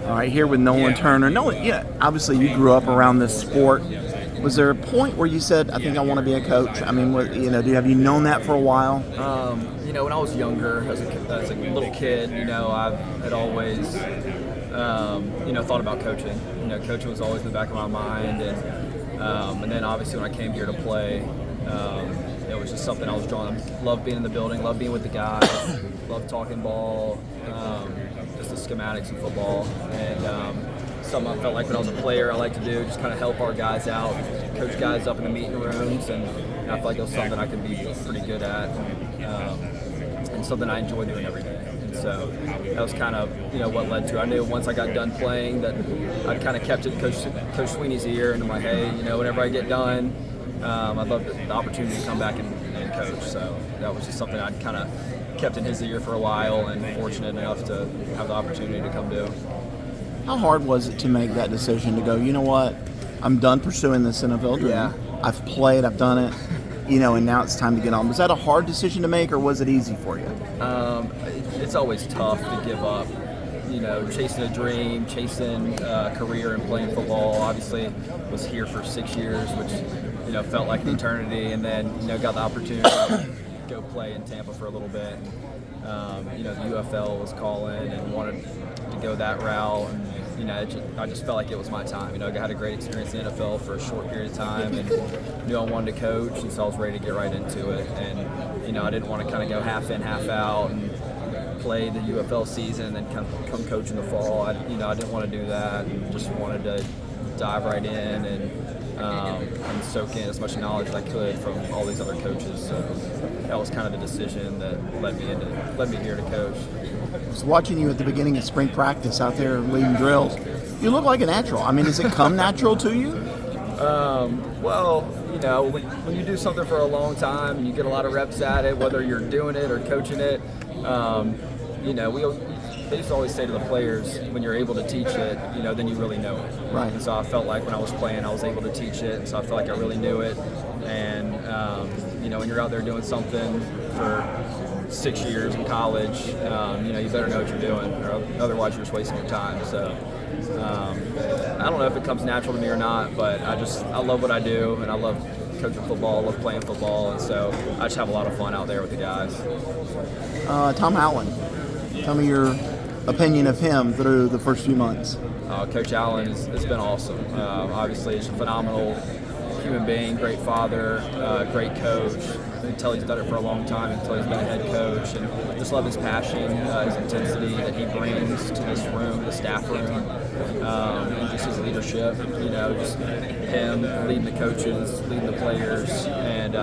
All right, here with Nolan Turner. Nolan, obviously you grew up around this sport. Was there a point where you said, "I think I want to be a coach"? I mean, have you known that for a while? When I was younger, as a little kid, I had always, thought about coaching. Coaching was always in the back of my mind, and then obviously when I came here to play, it was just something I was drawn. Loved being in the building, loved being with the guys, loved talking ball, just the schematics of football, and something I felt like when I was a player I like to do, just kind of help our guys out, coach guys up in the meeting rooms, and I felt like it was something I could be pretty good at, and something I enjoy doing every day. And so that was kind of what led to. I knew once I got done playing that I'd kind of kept it Coach Sweeney's ear, and I'm like, hey, whenever I get done, I'd love the opportunity to come back and coach. So that was just something I'd kind of kept in his ear for a while, and fortunate enough to have the opportunity to come do. How hard was it to make that decision to go, you know what, I'm done pursuing this NFL dream. Yeah. I've played, I've done it, and now it's time to get on. Was that a hard decision to make, or was it easy for you? It's always tough to give up, chasing a dream, chasing a career and playing football. Obviously, was here for 6 years, which, felt like an eternity, and then, got the opportunity to go play in Tampa for a little bit. The UFL was calling and wanted to go that route, and I just felt like it was my time. I had a great experience in the NFL for a short period of time, and knew I wanted to coach, and so I was ready to get right into it. And I didn't want to kind of go half in, half out, and play the UFL season and then come coach in the fall. I didn't want to do that, and just wanted to dive right in and soak in as much knowledge as I could from all these other coaches. So that was kind of the decision that led me here to coach. I was watching you at the beginning of spring practice out there leading drills. You look like a natural. I mean, does it come natural to you? When you do something for a long time and you get a lot of reps at it, whether you're doing it or coaching it, they used to always say to the players, when you're able to teach it, then you really know it. Right. And so I felt like when I was playing, I was able to teach it, and so I felt like I really knew it. And when you're out there doing something for 6 years in college, you better know what you're doing, or otherwise you're just wasting your time. So I don't know if it comes natural to me or not, but I love what I do, and I love coaching football, I love playing football, and so I just have a lot of fun out there with the guys. Tom Allen, tell me your opinion of him through the first few months. Coach Allen has been awesome. Obviously, he's a phenomenal human being, great father, great coach. Until he's done it for a long time, until he's been a head coach, and just love his passion, his intensity that he brings to this room, the staff room, and just his leadership. Just him leading the coaches, leading the players, and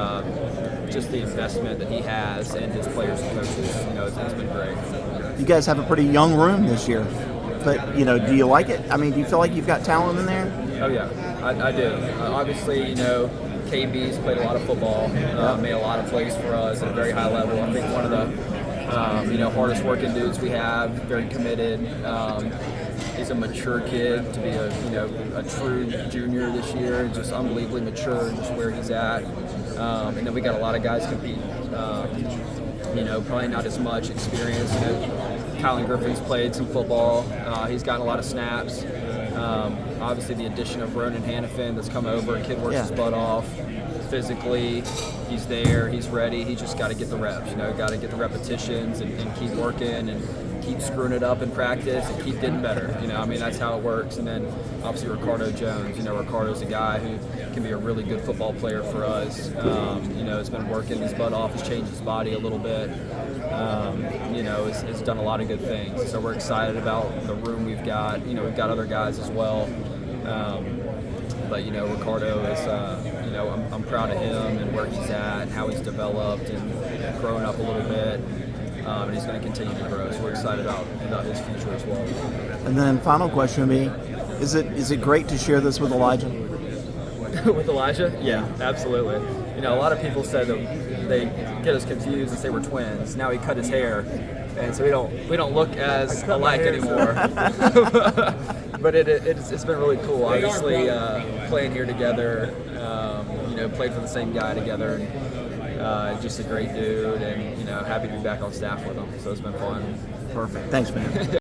just the investment that he has in his players and coaches. It's been great. You guys have a pretty young room this year, but do you like it? I mean, do you feel like you've got talent in there? Oh yeah, I do. Obviously, KB's played a lot of football, made a lot of plays for us at a very high level. I think one of the hardest working dudes we have, very committed. He's a mature kid to be a true junior this year, just unbelievably mature in just where he's at. And then we got a lot of guys competing. Probably not as much experience. Kylan Griffin's played some football. He's gotten a lot of snaps. Obviously, the addition of Ronan Hannafin that's come over. Kid works his butt off. Physically, he's there. He's ready. He's just got to get the reps. Got to get the repetitions and keep working and keep screwing it up in practice and keep getting better. That's how it works. And then obviously Ricardo Jones. Ricardo's a guy who can be a really good football player for us. Has been working his butt off. Has changed his body a little bit. Has done a lot of good things. So we're excited about the room we've got. We've got other guys as well. But Ricardo is, I'm proud of him and where he's at and how he's developed and grown up a little bit. And he's going to continue to grow. So we're excited about his future as well. And then final question would be, is it great to share this with Elijah? With Elijah? Yeah, absolutely. A lot of people said that they get us confused and say we're twins. Now he cut his hair, and so we don't look as alike anymore. But it's been really cool. Obviously, playing here together, played for the same guy together. Just a great dude, and happy to be back on staff with him. So it's been fun. Perfect. Thanks, man.